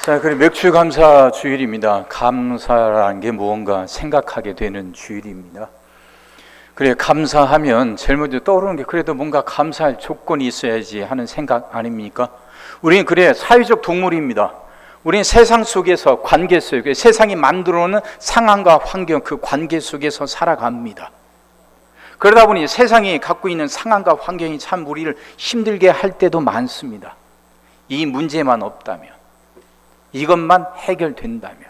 자, 그리고 맥주 감사 주일입니다. 감사라는 게 무언가 생각하게 되는 주일입니다. 그래, 감사하면 제일 먼저 떠오르는 게 그래도 뭔가 감사할 조건이 있어야지 하는 생각 아닙니까? 우리는 그래 사회적 동물입니다. 우리는 세상 속에서 관계 속에 세상이 만들어오는 상황과 환경 그 관계 속에서 살아갑니다. 그러다 보니 세상이 갖고 있는 상황과 환경이 참 우리를 힘들게 할 때도 많습니다. 이 문제만 없다면, 이것만 해결된다면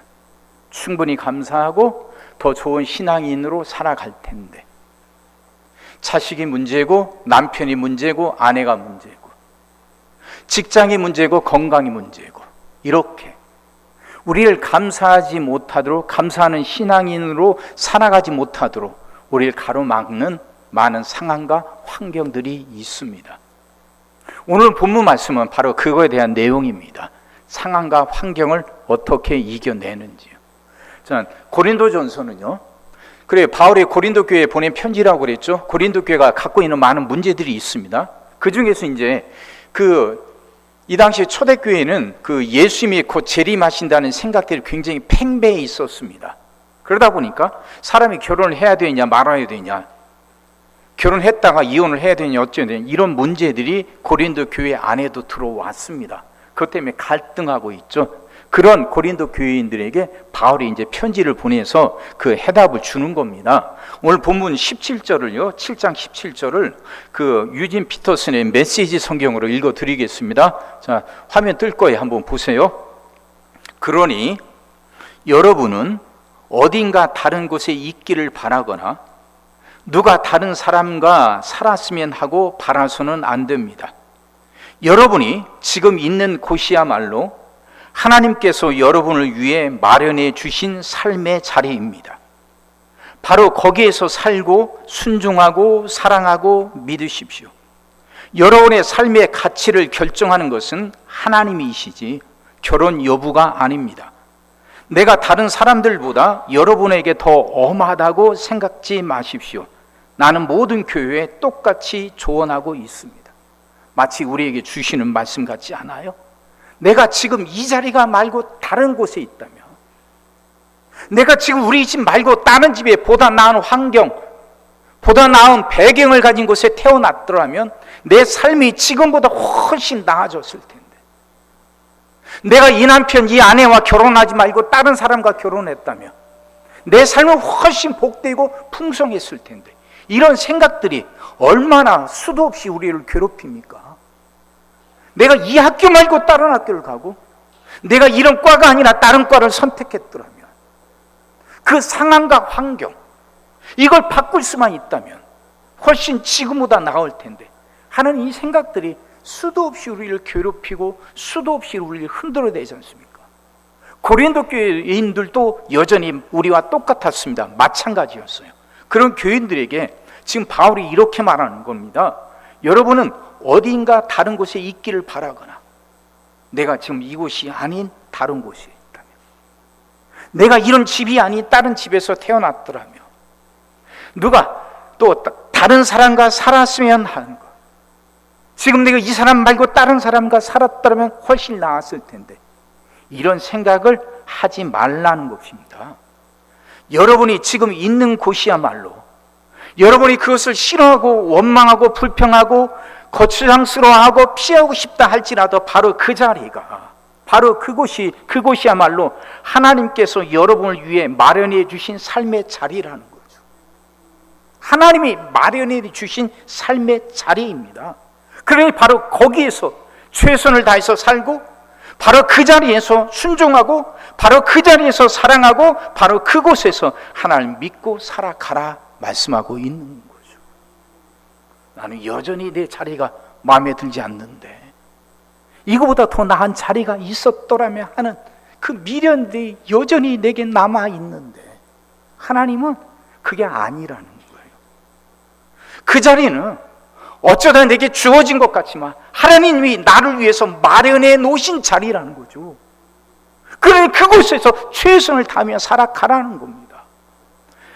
충분히 감사하고 더 좋은 신앙인으로 살아갈 텐데, 자식이 문제고 남편이 문제고 아내가 문제고 직장이 문제고 건강이 문제고 이렇게 우리를 감사하지 못하도록, 감사하는 신앙인으로 살아가지 못하도록 우리를 가로막는 많은 상황과 환경들이 있습니다. 오늘 본문 말씀은 바로 그거에 대한 내용입니다. 상황과 환경을 어떻게 이겨내는지요. 자, 고린도전서는요, 그래 바울이 고린도 교회에 보낸 편지라고 그랬죠. 고린도 교회가 갖고 있는 많은 문제들이 있습니다. 그 중에서 이제 이 당시 초대교회는 예수님이 곧 재림하신다는 생각들이 굉장히 팽배해 있었습니다. 그러다 보니까 사람이 결혼을 해야 되냐 말아야 되냐, 결혼했다가 이혼을 해야 되냐 어쩌냐, 이런 문제들이 고린도 교회 안에도 들어왔습니다. 그것 때문에 갈등하고 있죠. 그런 고린도 교회인들에게 바울이 이제 편지를 보내서 그 해답을 주는 겁니다. 오늘 본문 17절을요, 7장 17절을 유진 피터슨의 메시지 성경으로 읽어 드리겠습니다. 자, 화면 뜰 거예요. 한번 보세요. 그러니 여러분은 어딘가 다른 곳에 있기를 바라거나 누가 다른 사람과 살았으면 하고 바라서는 안 됩니다. 여러분이 지금 있는 곳이야말로 하나님께서 여러분을 위해 마련해 주신 삶의 자리입니다. 바로 거기에서 살고 순종하고 사랑하고 믿으십시오. 여러분의 삶의 가치를 결정하는 것은 하나님이시지 결혼 여부가 아닙니다. 내가 다른 사람들보다 여러분에게 더 엄하다고 생각지 마십시오. 나는 모든 교회에 똑같이 조언하고 있습니다. 마치 우리에게 주시는 말씀 같지 않아요? 내가 지금 이 자리가 말고 다른 곳에 있다면, 내가 지금 우리 집 말고 다른 집에 보다 나은 환경, 보다 나은 배경을 가진 곳에 태어났더라면 내 삶이 지금보다 훨씬 나아졌을 텐데, 내가 이 남편, 이 아내와 결혼하지 말고 다른 사람과 결혼했다면 내 삶은 훨씬 복되고 풍성했을 텐데, 이런 생각들이 얼마나 수도 없이 우리를 괴롭힙니까? 내가 이 학교 말고 다른 학교를 가고, 내가 이런 과가 아니라 다른 과를 선택했더라면, 그 상황과 환경, 이걸 바꿀 수만 있다면 훨씬 지금보다 나을 텐데 하는 이 생각들이 수도 없이 우리를 괴롭히고 수도 없이 우리를 흔들어대지 않습니까? 고린도 교회인들도 여전히 우리와 똑같았습니다. 마찬가지였어요. 그런 교인들에게 지금 바울이 이렇게 말하는 겁니다. 여러분은 어딘가 다른 곳에 있기를 바라거나 내가 지금 이곳이 아닌 다른 곳에 있다면, 내가 이런 집이 아닌 다른 집에서 태어났더라면, 누가 또 다른 사람과 살았으면 하는 것, 지금 내가 이 사람 말고 다른 사람과 살았더라면 훨씬 나았을 텐데, 이런 생각을 하지 말라는 것입니다. 여러분이 지금 있는 곳이야말로, 여러분이 그것을 싫어하고 원망하고 불평하고 거추장스러워하고 피하고 싶다 할지라도 바로 그 자리가, 바로 그곳이야말로 하나님께서 여러분을 위해 마련해 주신 삶의 자리라는 거죠. 하나님이 마련해 주신 삶의 자리입니다. 그러니 바로 거기에서 최선을 다해서 살고, 바로 그 자리에서 순종하고, 바로 그 자리에서 사랑하고, 바로 그곳에서 하나님 믿고 살아가라 말씀하고 있는 거죠. 나는 여전히 내 자리가 마음에 들지 않는데 이거보다 더 나은 자리가 있었더라면 하는 그 미련들이 여전히 내게 남아있는데, 하나님은 그게 아니라는 거예요. 그 자리는 어쩌다 내게 주어진 것 같지만 하나님이 나를 위해서 마련해 놓으신 자리라는 거죠. 그러니 그곳에서 최선을 다하며 살아가라는 겁니다.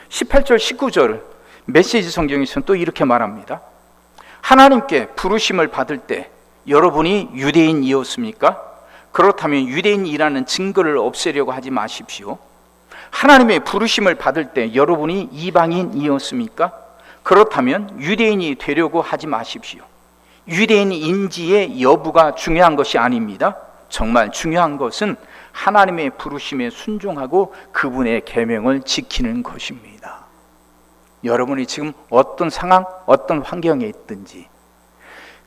18절 19절을 메시지 성경에서는 또 이렇게 말합니다. 하나님께 부르심을 받을 때 여러분이 유대인이었습니까? 그렇다면 유대인이라는 증거를 없애려고 하지 마십시오. 하나님의 부르심을 받을 때 여러분이 이방인이었습니까? 그렇다면 유대인이 되려고 하지 마십시오. 유대인인지의 여부가 중요한 것이 아닙니다. 정말 중요한 것은 하나님의 부르심에 순종하고 그분의 계명을 지키는 것입니다. 여러분이 지금 어떤 상황, 어떤 환경에 있든지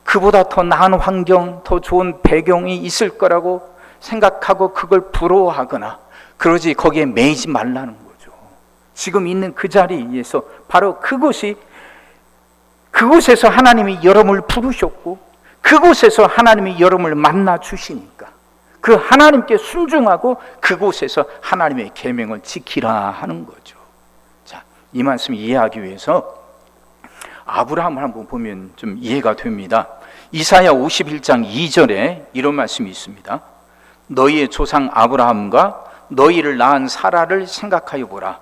그보다 더 나은 환경, 더 좋은 배경이 있을 거라고 생각하고 그걸 부러워하거나 그러지 거기에 매이지 말라는 거죠. 지금 있는 그 자리에서 바로 그곳에서 하나님이 여러분을 부르셨고 그곳에서 하나님이 여러분을 만나 주시니까 그 하나님께 순종하고 그곳에서 하나님의 계명을 지키라 하는 거죠. 자, 이 말씀 이해하기 위해서 아브라함을 한번 보면 좀 이해가 됩니다. 이사야 51장 2절에 이런 말씀이 있습니다. 너희의 조상 아브라함과 너희를 낳은 사라를 생각하여 보라.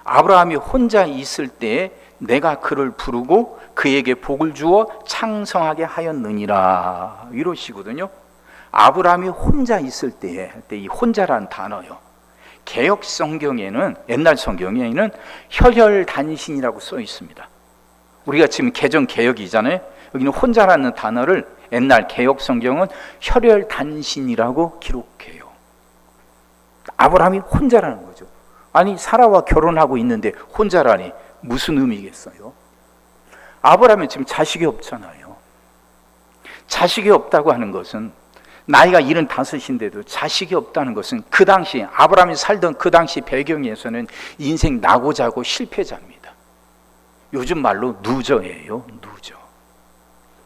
아브라함이 혼자 있을 때에 내가 그를 부르고 그에게 복을 주어 창성하게 하였느니라 이러시거든요. 아브라함이 혼자 있을 때에 이 혼자라는 단어요. 개역 성경에는 옛날 성경에는 혈혈단신이라고 써 있습니다. 우리가 지금 개정 개역이잖아요. 여기는 혼자라는 단어를 옛날 개역 성경은 혈혈단신이라고 기록해요. 아브라함이 혼자라는 거죠. 아니 사라와 결혼하고 있는데 혼자라니 무슨 의미겠어요? 아브라함은 지금 자식이 없잖아요. 자식이 없다고 하는 것은 나이가 75인데도 자식이 없다는 것은 그 당시 아브라함이 살던 그 당시 배경에서는 인생 나고 자고 실패자입니다. 요즘 말로 루저예요. 루저.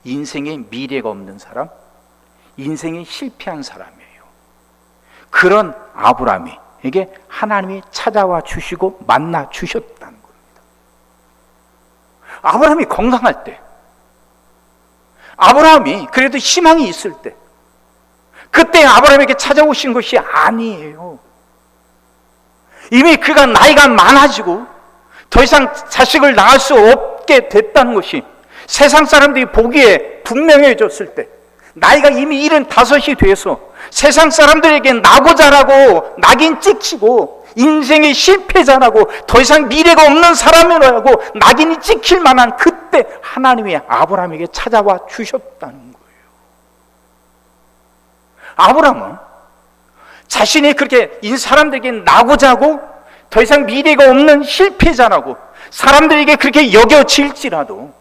인생에 미래가 없는 사람, 인생에 실패한 사람이에요. 그런 아브라함에게 하나님이 찾아와 주시고 만나 주셨다는 겁니다. 아브라함이 건강할 때, 아브라함이 그래도 희망이 있을 때, 그때 아브라함에게 찾아오신 것이 아니에요. 이미 그가 나이가 많아지고 더 이상 자식을 낳을 수 없게 됐다는 것이 세상 사람들이 보기에 분명해졌을 때, 나이가 이미 75이 돼서 세상 사람들에게 나고자라고 낙인 찍히고 인생의 실패자라고 더 이상 미래가 없는 사람이라고 낙인이 찍힐 만한 그때 하나님이 아브라함에게 찾아와 주셨다는 거예요. 아브라함은 자신이 그렇게 사람들에게 나고자고 더 이상 미래가 없는 실패자라고 사람들에게 그렇게 여겨질지라도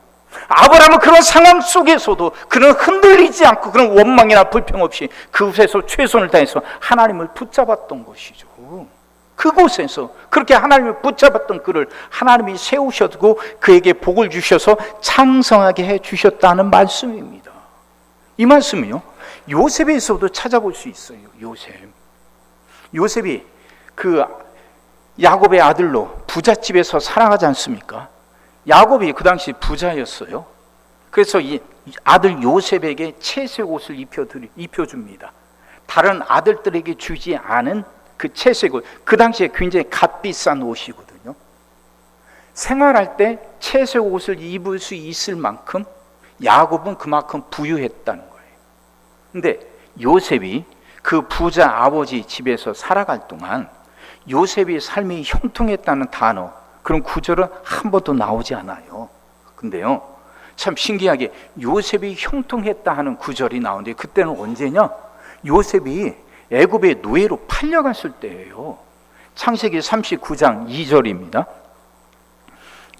아브라함은 그런 상황 속에서도 그는 흔들리지 않고 그런 원망이나 불평 없이 그곳에서 최선을 다해서 하나님을 붙잡았던 것이죠. 그곳에서 그렇게 하나님을 붙잡았던 그를 하나님이 세우셨고 그에게 복을 주셔서 창성하게 해 주셨다는 말씀입니다. 이 말씀은요 요셉에서도 찾아볼 수 있어요. 요셉이 그 야곱의 아들로 부잣집에서 살아가지 않습니까? 야곱이 그 당시 부자였어요. 그래서 이 아들 요셉에게 채색 옷을 입혀줍니다. 다른 아들들에게 주지 않은 그 채색 옷, 그 당시에 굉장히 값비싼 옷이거든요. 생활할 때 채색 옷을 입을 수 있을 만큼 야곱은 그만큼 부유했다는 거예요. 근데 요셉이 그 부자 아버지 집에서 살아갈 동안 요셉의 삶이 형통했다는 단어, 그런 구절은 한 번도 나오지 않아요. 근데요, 참 신기하게 요셉이 형통했다 하는 구절이 나오는데 그때는 언제냐? 요셉이 애굽의 노예로 팔려갔을 때예요. 창세기 39장 2절입니다.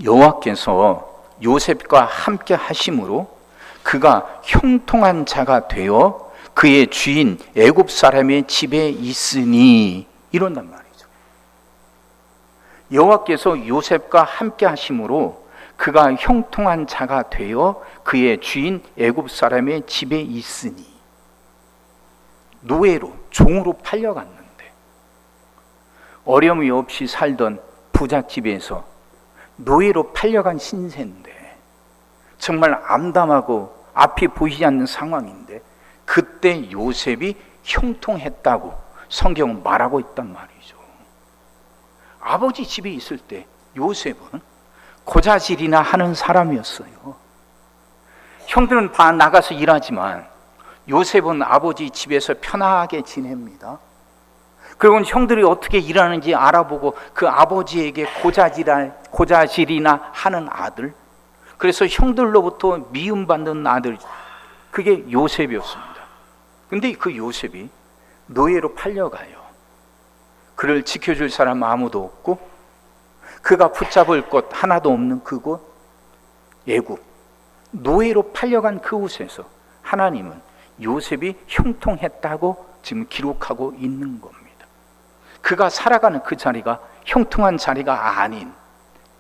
여호와께서 요셉과 함께 하심으로 그가 형통한 자가 되어 그의 주인 애굽 사람의 집에 있으니 이런단 말이에요. 여호와께서 요셉과 함께 하심으로 그가 형통한 자가 되어 그의 주인 애굽 사람의 집에 있으니 노예로 종으로 팔려갔는데 어려움이 없이 살던 부잣집에서 노예로 팔려간 신세인데 정말 암담하고 앞이 보이지 않는 상황인데 그때 요셉이 형통했다고 성경은 말하고 있단 말이죠. 아버지 집에 있을 때 요셉은 고자질이나 하는 사람이었어요. 형들은 다 나가서 일하지만 요셉은 아버지 집에서 편하게 지냅니다. 그리고 형들이 어떻게 일하는지 알아보고 그 아버지에게 고자질이나 하는 아들, 그래서 형들로부터 미움받는 아들, 그게 요셉이었습니다. 근데 그 요셉이 노예로 팔려가요. 그를 지켜줄 사람 아무도 없고 그가 붙잡을 것 하나도 없는 그곳 애굽, 노예로 팔려간 그곳에서 하나님은 요셉이 형통했다고 지금 기록하고 있는 겁니다. 그가 살아가는 그 자리가 형통한 자리가 아닌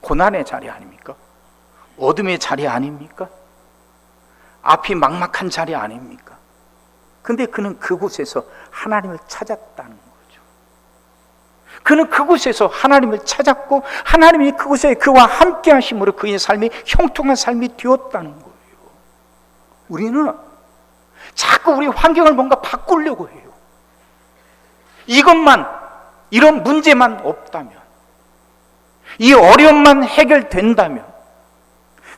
고난의 자리 아닙니까? 어둠의 자리 아닙니까? 앞이 막막한 자리 아닙니까? 근데 그는 그곳에서 하나님을 찾았다는 거죠. 그는 그곳에서 하나님을 찾았고 하나님이 그곳에 그와 함께 하심으로 그의 삶이 형통한 삶이 되었다는 거예요. 우리는 자꾸 우리 환경을 뭔가 바꾸려고 해요. 이런 문제만 없다면, 이 어려움만 해결된다면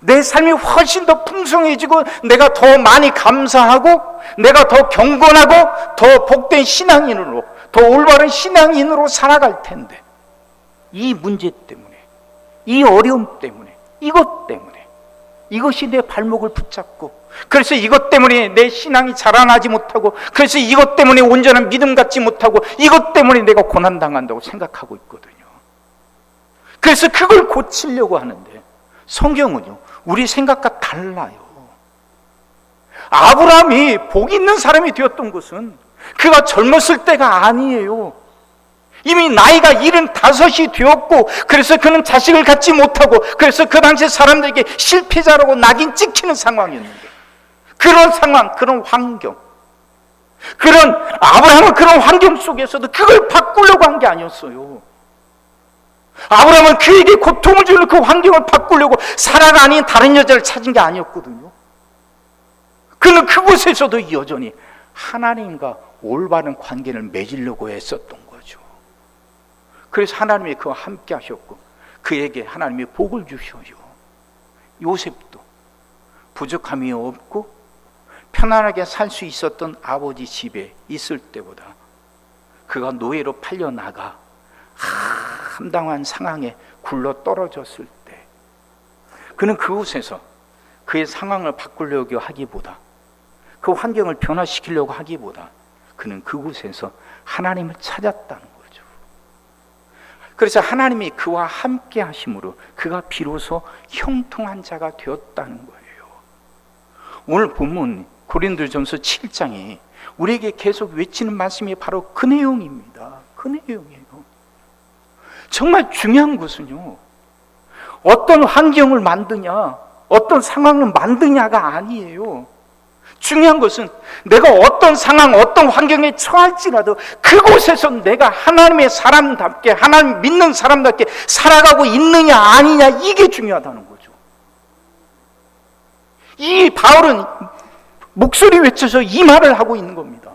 내 삶이 훨씬 더 풍성해지고 내가 더 많이 감사하고 내가 더 경건하고 더 복된 신앙인으로, 더 올바른 신앙인으로 살아갈 텐데, 이 문제 때문에, 이 어려움 때문에, 이것 때문에, 이것이 내 발목을 붙잡고, 그래서 이것 때문에 내 신앙이 자라나지 못하고, 그래서 이것 때문에 온전한 믿음 갖지 못하고, 이것 때문에 내가 고난당한다고 생각하고 있거든요. 그래서 그걸 고치려고 하는데 성경은요, 우리 생각과 달라요. 아브라함이 복 있는 사람이 되었던 것은 그가 젊었을 때가 아니에요. 이미 나이가 75이 되었고, 그래서 그는 자식을 갖지 못하고, 그래서 그 당시 사람들에게 실패자라고 낙인 찍히는 상황이었는데, 그런 상황, 그런 환경, 아브라함은 그런 환경 속에서도 그걸 바꾸려고 한 게 아니었어요. 아브라함은 그에게 고통을 주는 그 환경을 바꾸려고 사라가 아닌 다른 여자를 찾은 게 아니었거든요. 그는 그곳에서도 여전히 하나님과 올바른 관계를 맺으려고 했었던 거죠. 그래서 하나님이 그와 함께 하셨고 그에게 하나님이 복을 주셔요. 요셉도 부족함이 없고 편안하게 살 수 있었던 아버지 집에 있을 때보다 그가 노예로 팔려나가 함당한 상황에 굴러 떨어졌을 때 그는 그곳에서 그의 상황을 바꾸려고 하기보다, 그 환경을 변화시키려고 하기보다 그는 그곳에서 하나님을 찾았다는 거죠. 그래서 하나님이 그와 함께 하심으로 그가 비로소 형통한 자가 되었다는 거예요. 오늘 본문 고린도전서 7장에 우리에게 계속 외치는 말씀이 바로 그 내용입니다. 그 내용이에요. 정말 중요한 것은요, 어떤 환경을 만드냐, 어떤 상황을 만드냐가 아니에요. 중요한 것은 내가 어떤 상황, 어떤 환경에 처할지라도 그곳에서 내가 하나님의 사람답게, 하나님 믿는 사람답게 살아가고 있느냐 아니냐, 이게 중요하다는 거죠. 이 바울은 목소리 외쳐서 이 말을 하고 있는 겁니다.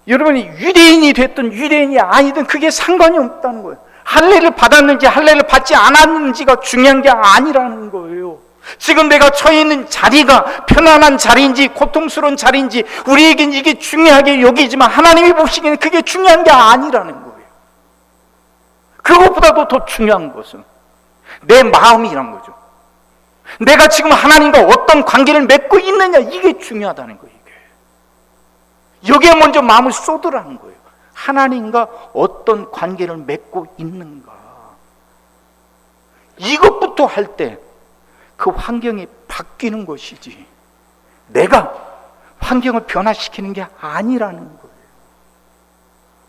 여러분이 유대인이 됐든 유대인이 아니든 그게 상관이 없다는 거예요. 할례를 받았는지 할례를 받지 않았는지가 중요한 게 아니라는 거예요. 지금 내가 처해 있는 자리가 편안한 자리인지 고통스러운 자리인지 우리에겐 이게 중요하게 여기지만 하나님이 보시기에는 그게 중요한 게 아니라는 거예요. 그것보다도 더 중요한 것은 내 마음이란 거죠. 내가 지금 하나님과 어떤 관계를 맺고 있느냐, 이게 중요하다는 거예요. 여기에 먼저 마음을 쏟으라는 거예요. 하나님과 어떤 관계를 맺고 있는가, 이것부터 할 때 그 환경이 바뀌는 것이지 내가 환경을 변화시키는 게 아니라는 거예요.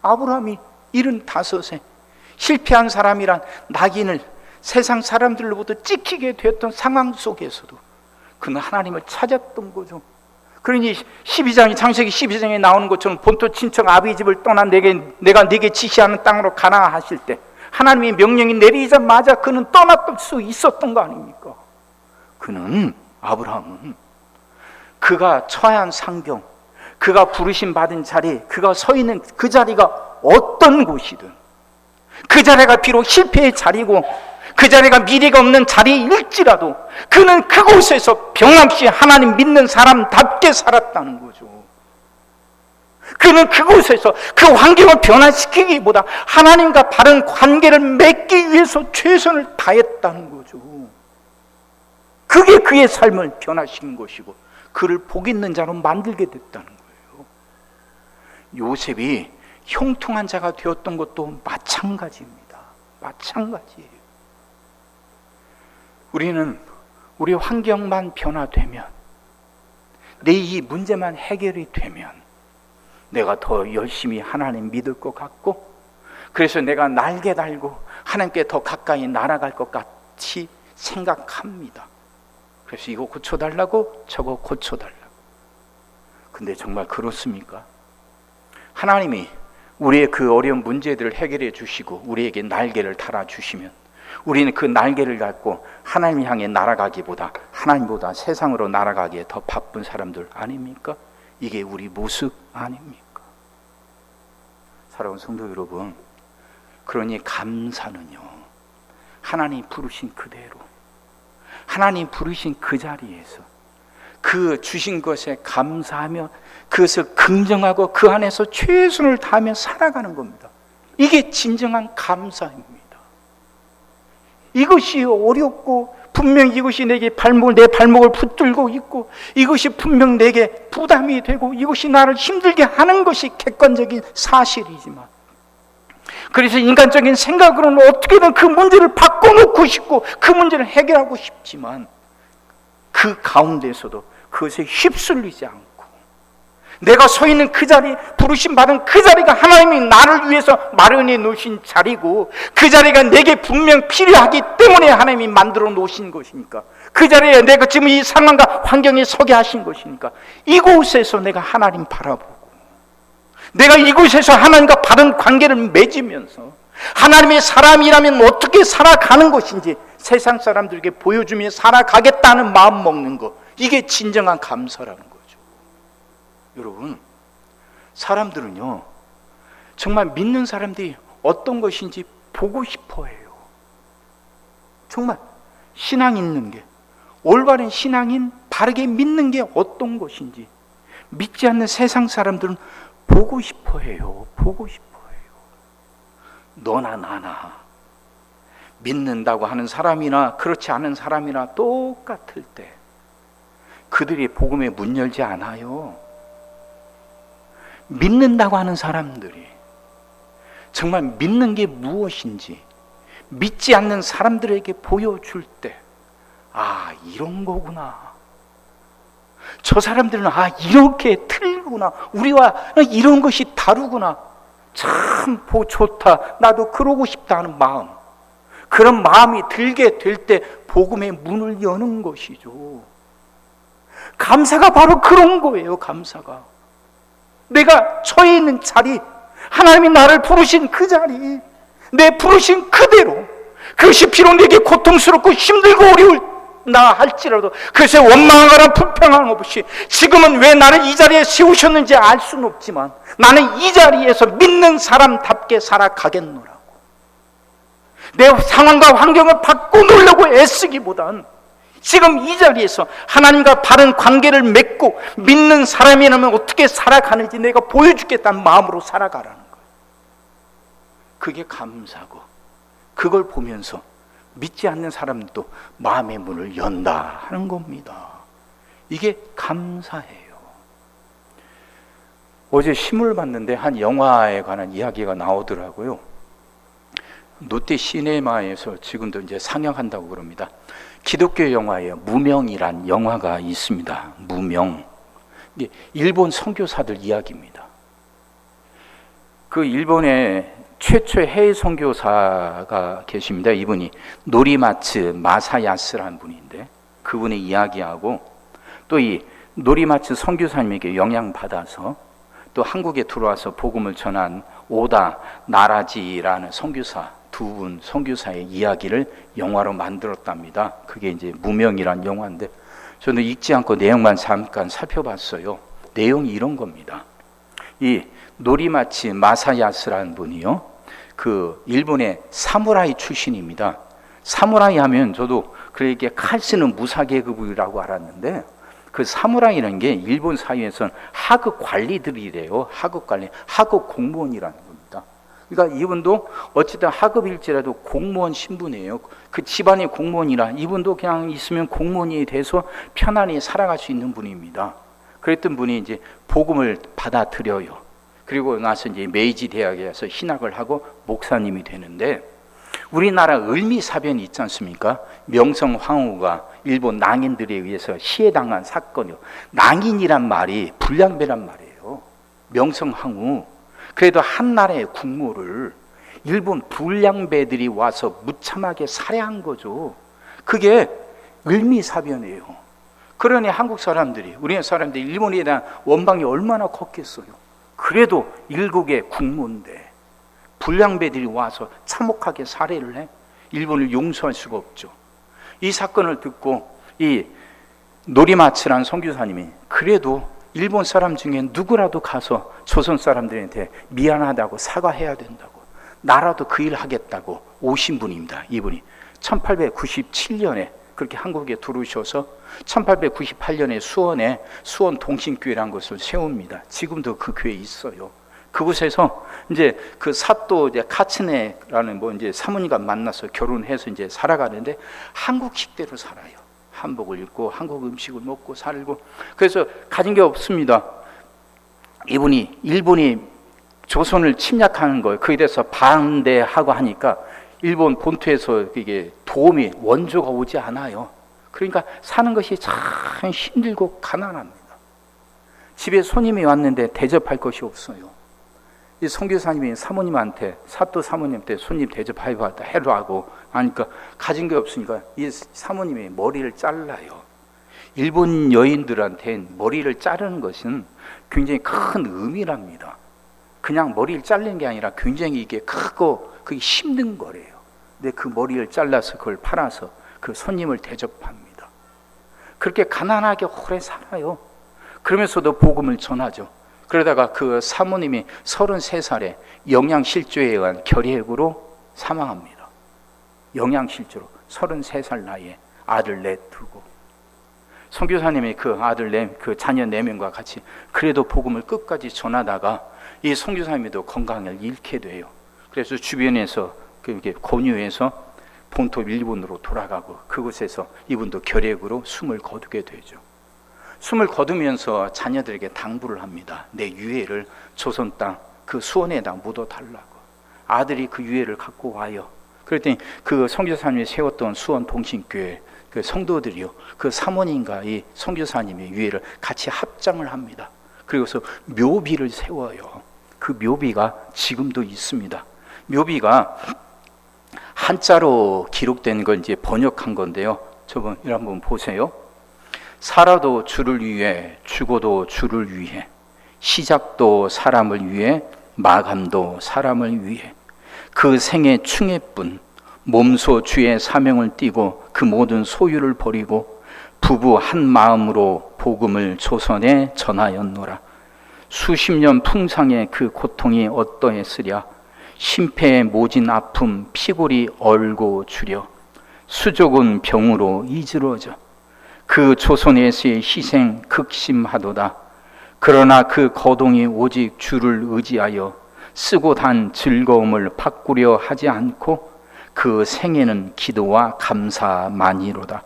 아브라함이 75세 실패한 사람이란 낙인을 세상 사람들로부터 찍히게 되었던 상황 속에서도 그는 하나님을 찾았던 거죠. 그러니 창세기 12장에 나오는 것처럼 본토 친척 아비 집을 떠나 내가 네게 지시하는 땅으로 가라 하실 때 하나님의 명령이 내리자마자 그는 떠났을 수 있었던 거 아닙니까? 아브라함은 그가 처한 상경, 그가 부르심 받은 자리, 그가 서 있는 그 자리가 어떤 곳이든 그 자리가 비록 실패의 자리고 그 자리가 미래가 없는 자리일지라도 그는 그곳에서 변함없이 하나님 믿는 사람답게 살았다는 거죠. 그는 그곳에서 그 환경을 변화시키기보다 하나님과 바른 관계를 맺기 위해서 최선을 다했다는 거죠. 그게 그의 삶을 변화시킨 것이고 그를 복 있는 자로 만들게 됐다는 거예요. 요셉이 형통한 자가 되었던 것도 마찬가지입니다. 마찬가지예요. 우리는 우리 환경만 변화되면, 내 이 문제만 해결이 되면 내가 더 열심히 하나님 믿을 것 같고, 그래서 내가 날개 달고 하나님께 더 가까이 날아갈 것 같이 생각합니다. 그래서 이거 고쳐달라고 저거 고쳐달라고. 근데 정말 그렇습니까? 하나님이 우리의 그 어려운 문제들을 해결해 주시고 우리에게 날개를 달아주시면 우리는 그 날개를 갖고 하나님 향해 날아가기보다, 하나님보다 세상으로 날아가기에 더 바쁜 사람들 아닙니까? 이게 우리 모습 아닙니까? 사랑하는 성도 여러분, 그러니 감사는요, 하나님 부르신 그대로, 하나님 부르신 그 자리에서 그 주신 것에 감사하며 그것을 긍정하고 그 안에서 최선을 다하며 살아가는 겁니다. 이게 진정한 감사입니다. 이것이 어렵고 분명 이것이 내게 내 발목을 붙들고 있고 이것이 분명 내게 부담이 되고 이것이 나를 힘들게 하는 것이 객관적인 사실이지만, 그래서 인간적인 생각으로는 어떻게든 그 문제를 바꿔놓고 싶고 그 문제를 해결하고 싶지만 그 가운데서도 그것에 휩쓸리지 않고 내가 서 있는 그 자리, 부르심 받은 그 자리가 하나님이 나를 위해서 마련해 놓으신 자리고 그 자리가 내게 분명 필요하기 때문에 하나님이 만들어 놓으신 것이니까, 그 자리에 내가 지금 이 상황과 환경에 서게 하신 것이니까 이곳에서 내가 하나님 바라보고 내가 이곳에서 하나님과 바른 관계를 맺으면서 하나님의 사람이라면 어떻게 살아가는 것인지 세상 사람들에게 보여주며 살아가겠다는 마음 먹는 것, 이게 진정한 감사라는 거죠. 여러분, 사람들은요 정말 믿는 사람들이 어떤 것인지 보고 싶어 해요. 정말 신앙 있는 게, 올바른 신앙인 바르게 믿는 게 어떤 것인지 믿지 않는 세상 사람들은 보고 싶어 해요. 보고 싶어 해요. 너나 나나 믿는다고 하는 사람이나 그렇지 않은 사람이나 똑같을 때 그들이 복음에 문 열지 않아요. 믿는다고 하는 사람들이 정말 믿는 게 무엇인지 믿지 않는 사람들에게 보여줄 때, 아, 이런 거구나, 저 사람들은 아, 이렇게 틀구나, 우리와 이런 것이 다르구나, 참 좋다, 나도 그러고 싶다 하는 마음, 그런 마음이 들게 될 때 복음의 문을 여는 것이죠. 감사가 바로 그런 거예요. 감사가 내가 처해 있는 자리, 하나님이 나를 부르신 그 자리, 내 부르신 그대로, 그것이 비록 내게 고통스럽고 힘들고 어려울나 할지라도 그것에 원망하거나 불평하는 없이, 지금은 왜 나를 이 자리에 세우셨는지 알 수는 없지만 나는 이 자리에서 믿는 사람답게 살아가겠노라고, 내 상황과 환경을 바꿔놓으려고 애쓰기보단 지금 이 자리에서 하나님과 바른 관계를 맺고 믿는 사람이라면 어떻게 살아가는지 내가 보여주겠다는 마음으로 살아가라는 거예요. 그게 감사고, 그걸 보면서 믿지 않는 사람도 마음의 문을 연다 하는 겁니다. 이게 감사예요. 어제 신문을 봤는데 한 영화에 관한 이야기가 나오더라고요. 롯데 시네마에서 지금도 이제 상영한다고 그럽니다. 기독교 영화예요. 무명이란 영화가 있습니다. 무명. 이게 일본 선교사들 이야기입니다. 그 일본의 최초의 해외 선교사가 계십니다. 이분이 노리마츠 마사야스라는 분인데, 그분의 이야기하고 또 이 노리마츠 선교사님에게 영향받아서 또 한국에 들어와서 복음을 전한 오다 나라지라는 선교사, 두 분 선교사의 이야기를 영화로 만들었답니다. 그게 이제 무명이란 영화인데 저는 읽지 않고 내용만 잠깐 살펴봤어요. 내용이 이런 겁니다. 이 노리마치 마사야스라는 분이요, 그 일본의 사무라이 출신입니다. 사무라이 하면 저도 그렇게 칼 쓰는 무사계급이라고 알았는데, 그 사무라이라는 게 일본 사회에서는 하급 관리들이래요. 하급 관리, 하급 공무원이라는 겁니다. 그러니까 이분도 어쨌든 하급일지라도 공무원 신분이에요. 그 집안의 공무원이라 이분도 그냥 있으면 공무원이 돼서 편안히 살아갈 수 있는 분입니다. 그랬던 분이 이제 복음을 받아들여요. 그리고 나서 이제 메이지 대학에서 신학을 하고 목사님이 되는데, 우리나라 을미사변이 있지 않습니까? 명성황후가 일본 낭인들에 의해서 시해당한 사건이요. 낭인이란 말이 불량배란 말이에요. 명성황후. 그래도 한 나라의 국모를 일본 불량배들이 와서 무참하게 살해한 거죠. 그게 을미사변이에요. 그러니 한국 사람들이, 우리나라 사람들이 일본에 대한 원망이 얼마나 컸겠어요. 그래도 일국의 국모인데 불량배들이 와서 참혹하게 살해를 해. 일본을 용서할 수가 없죠. 이 사건을 듣고 이 노리마츠라는 선교사님이 그래도 일본 사람 중에 누구라도 가서 조선 사람들한테 미안하다고 사과해야 된다고, 나라도 그 일 하겠다고 오신 분입니다. 이분이 1897년에 그렇게 한국에 들어오셔서 1898년에 수원에 수원 동신교회라는 것을 세웁니다. 지금도 그 교회 있어요. 그곳에서 이제 그 사또 이제 카츠네라는 뭐 이제 사모님과 만나서 결혼해서 이제 살아가는데 한국식대로 살아요. 한복을 입고 한국 음식을 먹고 살고, 그래서 가진 게 없습니다. 이분이 일본이 조선을 침략하는 거예요. 그에 대해서 반대하고 하니까 일본 본토에서 이게 도움이 원조가 오지 않아요. 그러니까 사는 것이 참 힘들고 가난합니다. 집에 손님이 왔는데 대접할 것이 없어요. 이 선교사님이 사모님한테, 사또 사모님한테 손님 대접하고 해라고 하니까 가진 게 없으니까 이 사모님이 머리를 잘라요. 일본 여인들한테는 머리를 자르는 것은 굉장히 큰 의미랍니다. 그냥 머리를 자르는 게 아니라 굉장히 이게 크고 그게 힘든 거래요. 근데 그 머리를 잘라서 그걸 팔아서 그 손님을 대접합니다. 그렇게 가난하게 오래 살아요. 그러면서도 복음을 전하죠. 그러다가 그 사모님이 33살에 영양실조에 의한 결핵으로 사망합니다. 영양실조로 33살 나이에 아들 넷 두고, 선교사님이 그 아들 그 자녀 4명과 같이 그래도 복음을 끝까지 전하다가 이 선교사님도 건강을 잃게 돼요. 그래서 주변에서 그렇게 권유해서 본토 일본으로 돌아가고, 그곳에서 이분도 결핵으로 숨을 거두게 되죠. 숨을 거두면서 자녀들에게 당부를 합니다. 내 유해를 조선 땅 그 수원에다 묻어달라고. 아들이 그 유해를 갖고 와요. 그랬더니 그 선교사님이 세웠던 수원 동신교회 그 성도들이요, 그 사모님과 이 선교사님의 유해를 같이 합장을 합니다. 그리고서 묘비를 세워요. 그 묘비가 지금도 있습니다. 묘비가 한자로 기록된 걸 이제 번역한 건데요. 저번 이거 한번 보세요. 살아도 주를 위해, 죽어도 주를 위해, 시작도 사람을 위해, 마감도 사람을 위해, 그 생의 충애뿐 몸소 주의 사명을 띠고 그 모든 소유를 버리고 부부 한 마음으로 복음을 조선에 전하였노라. 수십 년 풍상의 그 고통이 어떠했으랴. 심폐의 모진 아픔 피골이 얼고 주려. 수족은 병으로 이지러져. 그 조선에서의 희생 극심하도다. 그러나 그 거동이 오직 주를 의지하여 쓰고 단 즐거움을 바꾸려 하지 않고 그 생애는 기도와 감사만이로다.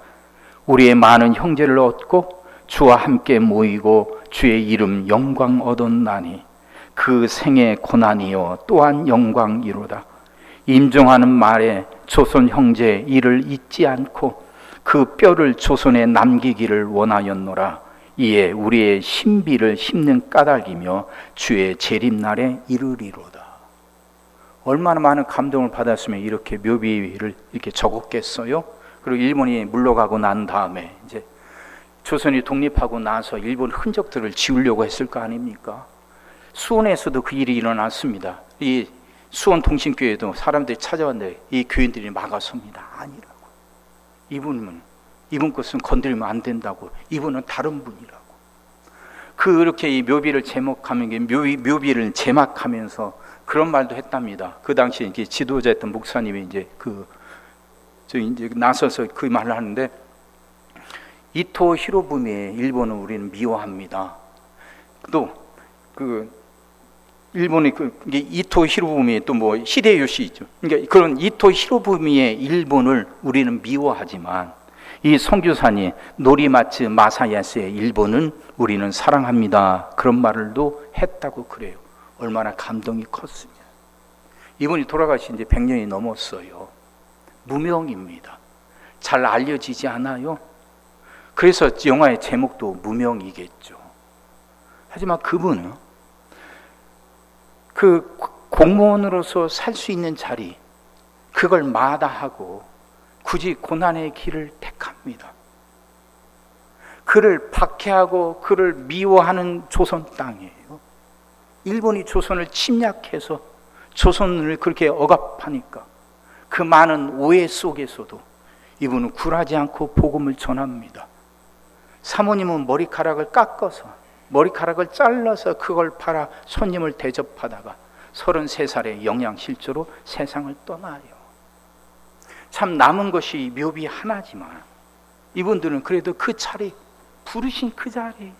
우리의 많은 형제를 얻고 주와 함께 모이고 주의 이름 영광 얻었나니 그 생애 고난이요 또한 영광이로다. 임종하는 말에 조선 형제 이를 잊지 않고 그 뼈를 조선에 남기기를 원하였노라. 이에 우리의 신비를 심는 까닭이며 주의 재림날에 이르리로다. 얼마나 많은 감동을 받았으면 이렇게 묘비를 이렇게 적었겠어요? 그리고 일본이 물러가고 난 다음에 이제 조선이 독립하고 나서 일본 흔적들을 지우려고 했을 거 아닙니까? 수원에서도 그 일이 일어났습니다. 이 수원 동신교회도 사람들이 찾아왔는데 이 교인들이 막아섭니다. 아니라고. 이분 것은 건드리면 안 된다고. 이분은 다른 분이라고. 그렇게 이 묘비를 제목하면 묘비를 제막하면서 그런 말도 했답니다. 그 당시에 이제 지도자였던 목사님이 이제 그 저 이제 나서서 그 말을 하는데, 이토 히로부미의 일본은 우리는 미워합니다. 또 그 일본의 이게 이토 히로부미의 또 뭐 히데요시 있죠. 그러니까 그런 이토 히로부미의 일본을 우리는 미워하지만 이 선교사님 노리마츠 마사야스의 일본은 우리는 사랑합니다. 그런 말을도 했다고 그래요. 얼마나 감동이 컸으면. 이분이 돌아가신 지 100년이 넘었어요. 무명입니다. 잘 알려지지 않아요. 그래서 영화의 제목도 무명이겠죠. 하지만 그분은 그 공무원으로서 살 수 있는 자리, 그걸 마다하고 굳이 고난의 길을 택합니다. 그를 박해하고 그를 미워하는 조선 땅이에요. 일본이 조선을 침략해서 조선을 그렇게 억압하니까 그 많은 오해 속에서도 이분은 굴하지 않고 복음을 전합니다. 사모님은 머리카락을 깎아서 머리카락을 잘라서 그걸 팔아 손님을 대접하다가 33살에 영양실조로 세상을 떠나요. 참 남은 것이 묘비 하나지만 이분들은 그래도 그 자리, 부르신 그 자리,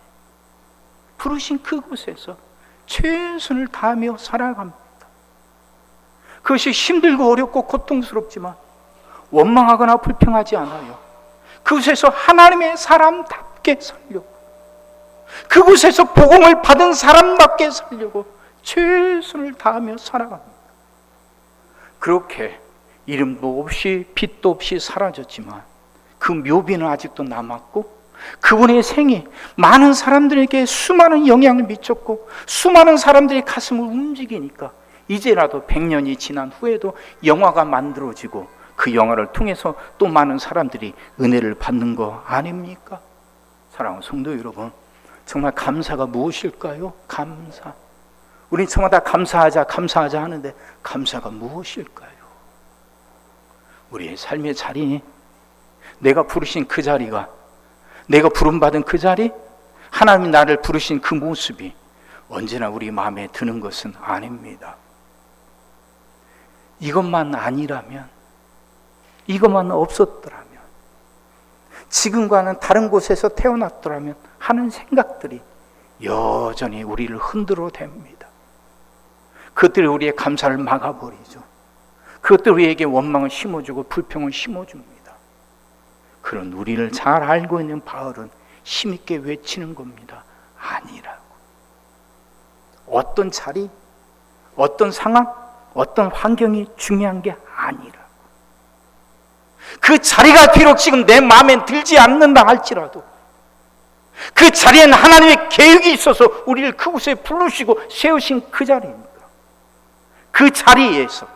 부르신 그곳에서 최선을 다하며 살아갑니다. 그것이 힘들고 어렵고 고통스럽지만 원망하거나 불평하지 않아요. 그곳에서 하나님의 사람답게 살려고, 그곳에서 복음을 받은 사람답게 살려고 최선을 다하며 살아갑니다. 그렇게 이름도 없이 빛도 없이 사라졌지만 그 묘비는 아직도 남았고, 그분의 생이 많은 사람들에게 수많은 영향을 미쳤고 수많은 사람들의 가슴을 움직이니까 이제라도 100년이 지난 후에도 영화가 만들어지고 그 영화를 통해서 또 많은 사람들이 은혜를 받는 거 아닙니까? 사랑하는 성도 여러분, 정말 감사가 무엇일까요? 감사. 우린 정말 다 감사하자 하는데 감사가 무엇일까요? 우리의 삶의 자리, 내가 부르신 그 자리가, 내가 부름받은 그 자리, 하나님이 나를 부르신 그 모습이 언제나 우리 마음에 드는 것은 아닙니다. 이것만 아니라면, 이것만 없었더라면, 지금과는 다른 곳에서 태어났더라면 하는 생각들이 여전히 우리를 흔들어 댑니다. 그것들이 우리의 감사를 막아버리죠. 그것들이 우리에게 원망을 심어주고 불평을 심어줍니다. 그런 우리를 잘 알고 있는 바울은 힘있게 외치는 겁니다. 아니라고. 어떤 자리, 어떤 상황, 어떤 환경이 중요한 게 아니라고. 그 자리가 비록 지금 내 마음에 들지 않는다 할지라도 그 자리에는 하나님의 계획이 있어서 우리를 그곳에 부르시고 세우신 그 자리입니다. 그 자리에서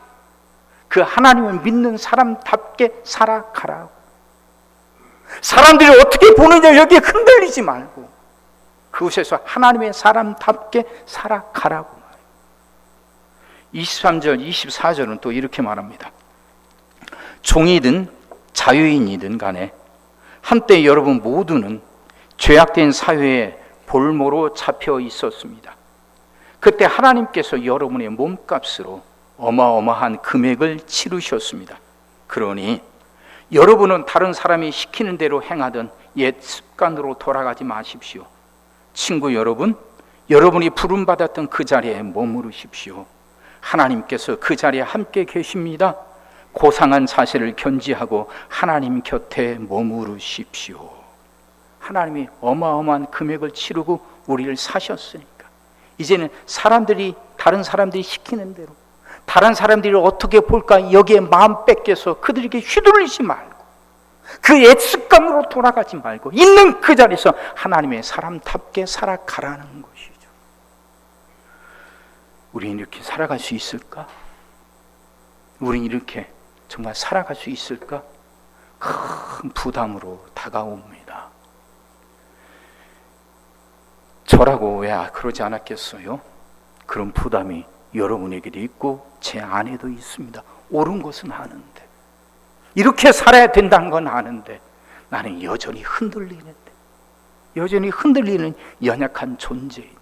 그 하나님을 믿는 사람답게 살아가라고. 사람들이 어떻게 보느냐 여기에 흔들리지 말고 그곳에서 하나님의 사람답게 살아가라고 말해요. 23절 24절은 또 이렇게 말합니다. 종이든 자유인이든 간에 한때 여러분 모두는 죄악된 사회에 볼모로 잡혀 있었습니다. 그때 하나님께서 여러분의 몸값으로 어마어마한 금액을 치르셨습니다. 그러니 여러분은 다른 사람이 시키는 대로 행하던 옛 습관으로 돌아가지 마십시오. 친구 여러분, 여러분이 부름받았던 그 자리에 머무르십시오. 하나님께서 그 자리에 함께 계십니다. 고상한 사실을 견지하고 하나님 곁에 머무르십시오. 하나님이 어마어마한 금액을 치르고 우리를 사셨으니까 이제는 다른 사람들이 시키는 대로, 다른 사람들이 어떻게 볼까 여기에 마음 뺏겨서 그들에게 휘둘리지 말고 그 옛 습관으로 돌아가지 말고 있는 그 자리에서 하나님의 사람답게 살아가라는 것이죠. 우리는 이렇게 살아갈 수 있을까? 우리는 이렇게 정말 살아갈 수 있을까? 큰 부담으로 다가옵니다. 저라고 왜 그러지 않았겠어요? 그런 부담이 여러분에게도 있고 제 안에도 있습니다. 옳은 것은 아는데, 이렇게 살아야 된다는 건 아는데 나는 여전히 흔들리는 연약한 존재인데.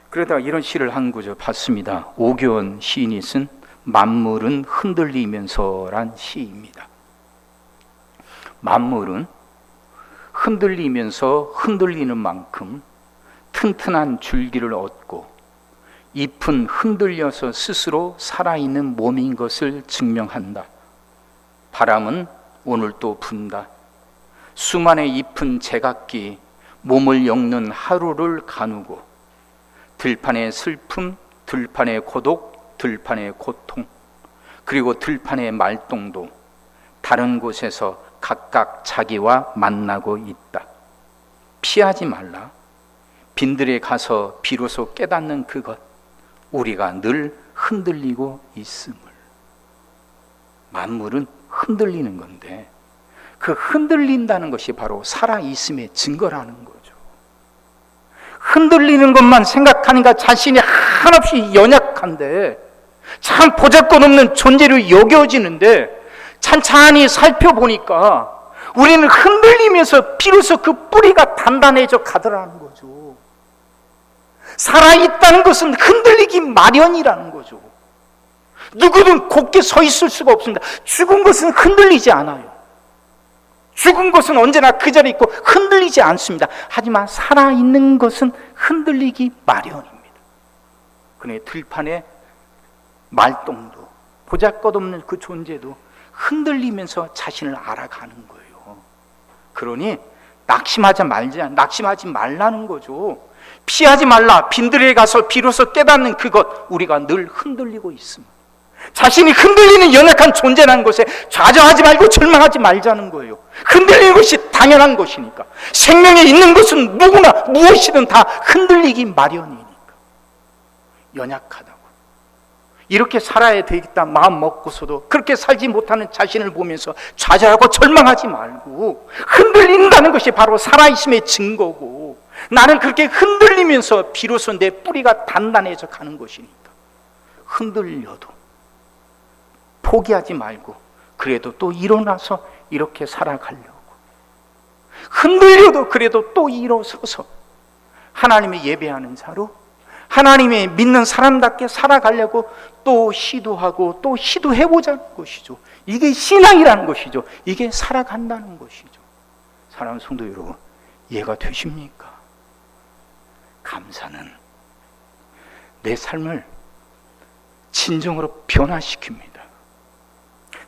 그러다가 이런 시를 한 구절 봤습니다. 오교원 시인이 쓴 만물은 흔들리면서란 시입니다. 만물은 흔들리면서 흔들리는 만큼 튼튼한 줄기를 얻고 잎은 흔들려서 스스로 살아있는 몸인 것을 증명한다. 바람은 오늘 또 분다. 수만의 잎은 제각기 몸을 엮는 하루를 가누고 들판의 슬픔, 들판의 고독, 들판의 고통, 그리고 들판의 말똥도 다른 곳에서 각각 자기와 만나고 있다. 피하지 말라. 빈들에 가서 비로소 깨닫는 그것, 우리가 늘 흔들리고 있음을. 만물은 흔들리는 건데 그 흔들린다는 것이 바로 살아있음의 증거라는 거죠. 흔들리는 것만 생각하니까 자신이 한없이 연약한데, 참 보잘것없는 존재로 여겨지는데, 찬찬히 살펴보니까 우리는 흔들리면서 비로소 그 뿌리가 단단해져 가더라는 거죠. 살아있다는 것은 흔들리기 마련이라는 거죠. 누구든 곧게 서 있을 수가 없습니다. 죽은 것은 흔들리지 않아요. 죽은 것은 언제나 그 자리에 있고 흔들리지 않습니다. 하지만 살아있는 것은 흔들리기 마련입니다. 그네 들판의 말똥도, 보잘것없는 그 존재도 흔들리면서 자신을 알아가는 거예요. 그러니 낙심하지 말라는 거죠. 피하지 말라. 빈들에 가서 비로소 깨닫는 그것, 우리가 늘 흔들리고 있습니다. 자신이 흔들리는 연약한 존재라는 것에 좌절하지 말고 절망하지 말자는 거예요. 흔들리는 것이 당연한 것이니까. 생명에 있는 것은 누구나 무엇이든 다 흔들리기 마련이니까. 연약하다고 이렇게 살아야 되겠다 마음 먹고서도 그렇게 살지 못하는 자신을 보면서 좌절하고 절망하지 말고, 흔들린다는 것이 바로 살아있음의 증거고, 나는 그렇게 흔들리면서 비로소 내 뿌리가 단단해져 가는 것이니까 흔들려도 포기하지 말고 그래도 또 일어나서 이렇게 살아가려고, 흔들려도 그래도 또 일어서서 하나님의 예배하는 자로, 하나님의 믿는 사람답게 살아가려고 또 시도하고 또 시도해보자는 것이죠. 이게 신앙이라는 것이죠. 이게 살아간다는 것이죠. 사랑하는 성도 여러분, 이해가 되십니까? 감사는 내 삶을 진정으로 변화시킵니다.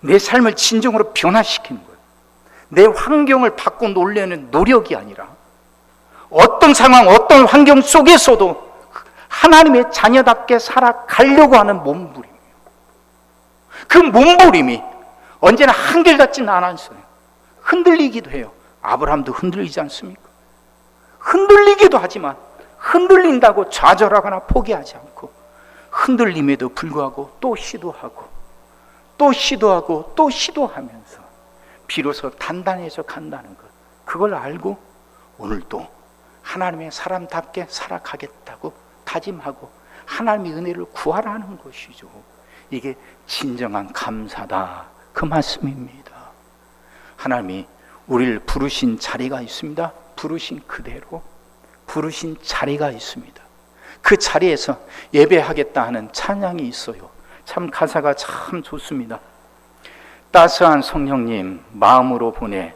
내 삶을 진정으로 변화시키는 거예요. 내 환경을 바꿔 놓으려는 노력이 아니라 어떤 상황, 어떤 환경 속에서도 하나님의 자녀답게 살아가려고 하는 몸부림이에요. 그 몸부림이 언제나 한결같지는 않았어요. 흔들리기도 해요. 아브라함도 흔들리지 않습니까? 흔들리기도 하지만 흔들린다고 좌절하거나 포기하지 않고 흔들림에도 불구하고 또 시도하고 또 시도하고 또 시도하면서 비로소 단단해져 간다는 것, 그걸 알고 오늘도 하나님의 사람답게 살아가겠다고 다짐하고 하나님의 은혜를 구하라는 것이죠. 이게 진정한 감사다, 그 말씀입니다. 하나님이 우리를 부르신 자리가 있습니다. 부르신 그대로 부르신 자리가 있습니다. 그 자리에서 예배하겠다 하는 찬양이 있어요. 참 가사가 참 좋습니다. 따스한 성령님 마음으로 보내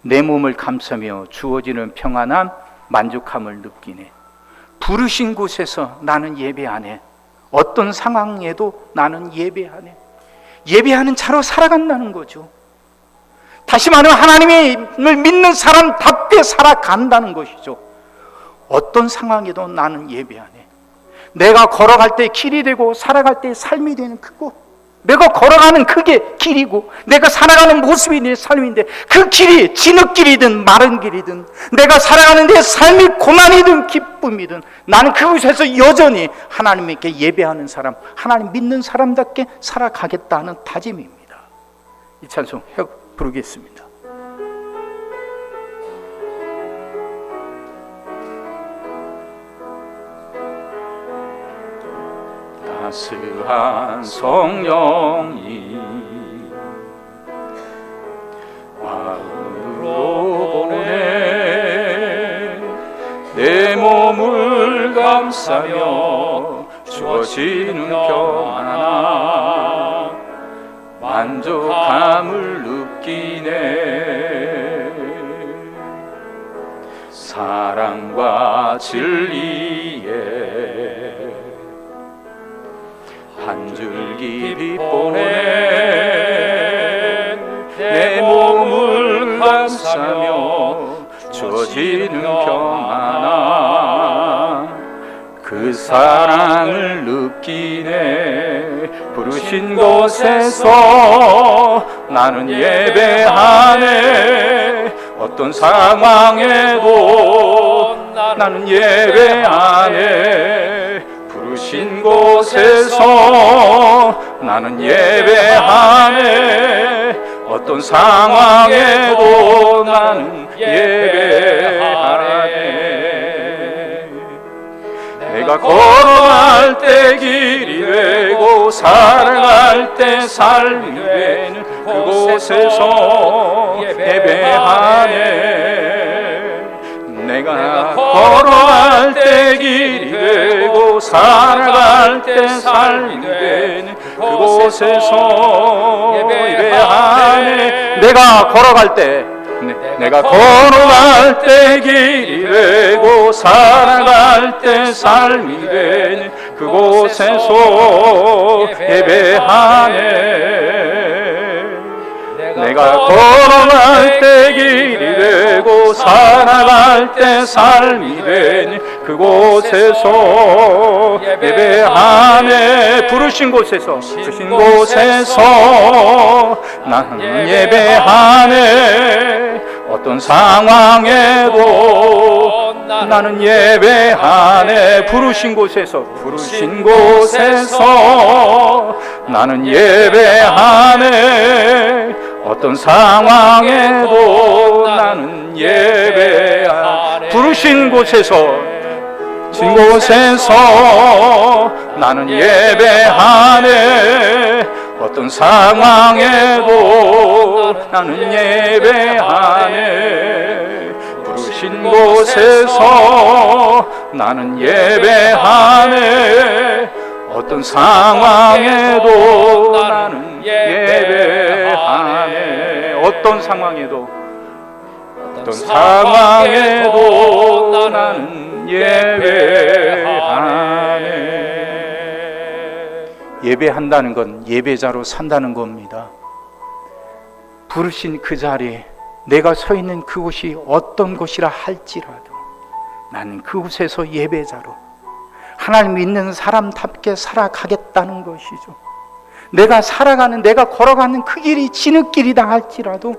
내 몸을 감싸며 주어지는 평안함 만족함을 느끼네. 부르신 곳에서 나는 예배하네. 어떤 상황에도 나는 예배하네. 예배하는 자로 살아간다는 거죠. 다시 말하면 하나님을 믿는 사람답게 살아간다는 것이죠. 어떤 상황에도 나는 예배하네. 내가 걸어갈 때 길이 되고 살아갈 때 삶이 되는 그곳, 내가 걸어가는 그게 길이고 내가 살아가는 모습이 내 삶인데, 그 길이 진흙길이든 마른 길이든 내가 살아가는 내 삶이 고난이든 기쁨이든 나는 그곳에서 여전히 하나님께 예배하는 사람, 하나님 믿는 사람답게 살아가겠다는 다짐입니다. 이 찬송 부르겠습니다. 따스한 성령이 마음으로 보내 내 몸을 감싸며 주어지는 평안함 만족함을 느끼네. 사랑과 진리에 한 줄기 빛보내 내 몸을 감싸며 주어지는 평안아 그 사랑을 느끼네. 부르신 곳에서 나는 예배하네. 어떤 상황에도 나는 예배하네. 부르신 곳에서 나는 예배하네. 어떤 상황에도 나는 예배하네. 내가 걸어갈 때 길이 되고 살아갈 때 삶이 되는 그곳에서 예배하네. 내가 걸어갈 때 길이 되고 살아갈 때 삶이 되는 그곳에서 예배하네. 내가 걸어갈 때 내가 걸어갈 때 길이 되고 살아갈 때 삶이 되는 그곳에서 예배하네. 내가 걸어갈 때 길이 되고 살아갈 때 삶이 되는 그곳에서 예배하네. 부르신 곳에서 나는 예배하네. 어떤 상황에도 나는 예배하네. 부르신 곳에서 나는 예배하네. 어떤 상황에도 나는 예배하네. 부르신 곳에서 나는 예배하네. 어떤 상황에도 나는 예배하네. 부르신 곳에서 나는 예배하네. 어떤 상황에도 나는 예배하네. 어떤 상황에도 나는 예배하네. 예배한다는 건 예배자로 산다는 겁니다. 부르신 그 자리에 내가 서 있는 그곳이 어떤 곳이라 할지라도 나는 그곳에서 예배자로 하나님 믿는 사람답게 살아가겠다는 것이죠. 내가 걸어가는 그 길이 진흙길이다 할지라도,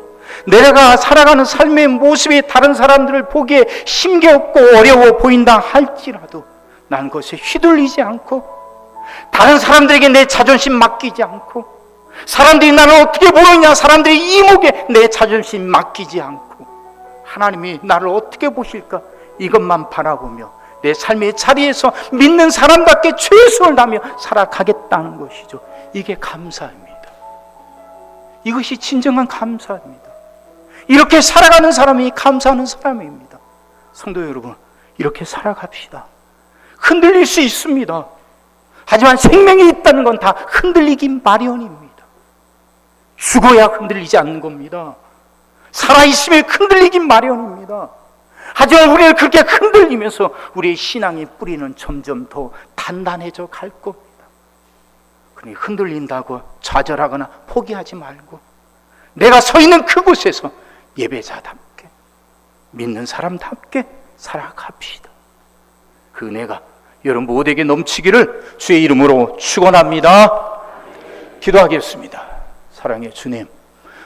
내가 살아가는 삶의 모습이 다른 사람들을 보기에 힘겹고 어려워 보인다 할지라도 나는 그것에 휘둘리지 않고, 다른 사람들에게 내 자존심 맡기지 않고, 사람들이 나를 어떻게 보느냐, 사람들의 이목에 내 자존심 맡기지 않고, 하나님이 나를 어떻게 보실까 이것만 바라보며 내 삶의 자리에서 믿는 사람답게 최선을 다하며 살아가겠다는 것이죠. 이게 감사입니다. 이것이 진정한 감사입니다. 이렇게 살아가는 사람이 감사하는 사람입니다. 성도 여러분, 이렇게 살아갑시다. 흔들릴 수 있습니다. 하지만 생명이 있다는 건 다 흔들리기 마련입니다. 죽어야 흔들리지 않는 겁니다. 살아있으면 흔들리기 마련입니다. 하지만 우리는 그렇게 흔들리면서 우리의 신앙의 뿌리는 점점 더 단단해져 갈 겁니다. 그러니 흔들린다고 좌절하거나 포기하지 말고, 내가 서 있는 그곳에서 예배자답게, 믿는 사람답게 살아갑시다. 그 은혜가 여러분 모두에게 넘치기를 주의 이름으로 축원합니다. 기도하겠습니다. 사랑의 주님,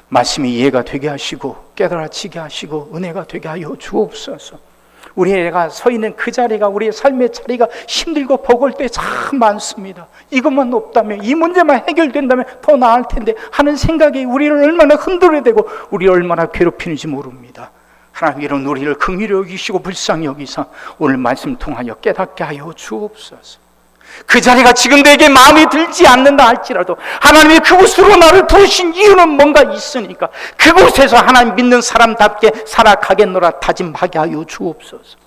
말씀이 이해가 되게 하시고 깨달아지게 하시고 은혜가 되게 하여 주옵소서. 우리가 서 있는 그 자리가, 우리의 삶의 자리가 힘들고 버거울 때 참 많습니다. 이것만 없다면, 이 문제만 해결된다면 더 나을 텐데 하는 생각이 우리를 얼마나 흔들어대고 우리를 얼마나 괴롭히는지 모릅니다. 하나님은 우리를 긍휼히 여기시고 불쌍히 여기사 오늘 말씀 통하여 깨닫게 하여 주옵소서. 그 자리가 지금 내게 마음에 들지 않는다 할지라도 하나님이 그곳으로 나를 부르신 이유는 뭔가 있으니까 그곳에서 하나님 믿는 사람답게 살아가겠노라 다짐하게 하여 주옵소서.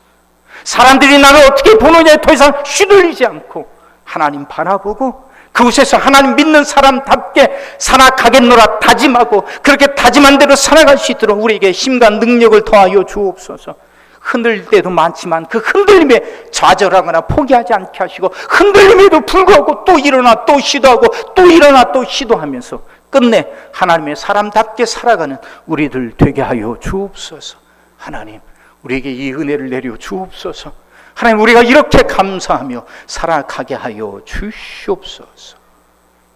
사람들이 나를 어떻게 보느냐에 더 이상 휘둘리지 않고 하나님 바라보고 그곳에서 하나님 믿는 사람답게 살아가겠노라 다짐하고 그렇게 다짐한 대로 살아갈 수 있도록 우리에게 힘과 능력을 더하여 주옵소서. 흔들릴 때도 많지만 그 흔들림에 좌절하거나 포기하지 않게 하시고, 흔들림에도 불구하고 또 일어나 또 시도하고 또 일어나 또 시도하면서 끝내 하나님의 사람답게 살아가는 우리들 되게 하여 주옵소서. 하나님, 우리에게 이 은혜를 내려 주옵소서. 하나님, 우리가 이렇게 감사하며 살아가게 하여 주시옵소서.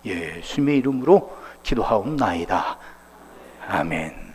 예수님의 이름으로 기도하옵나이다. 아멘.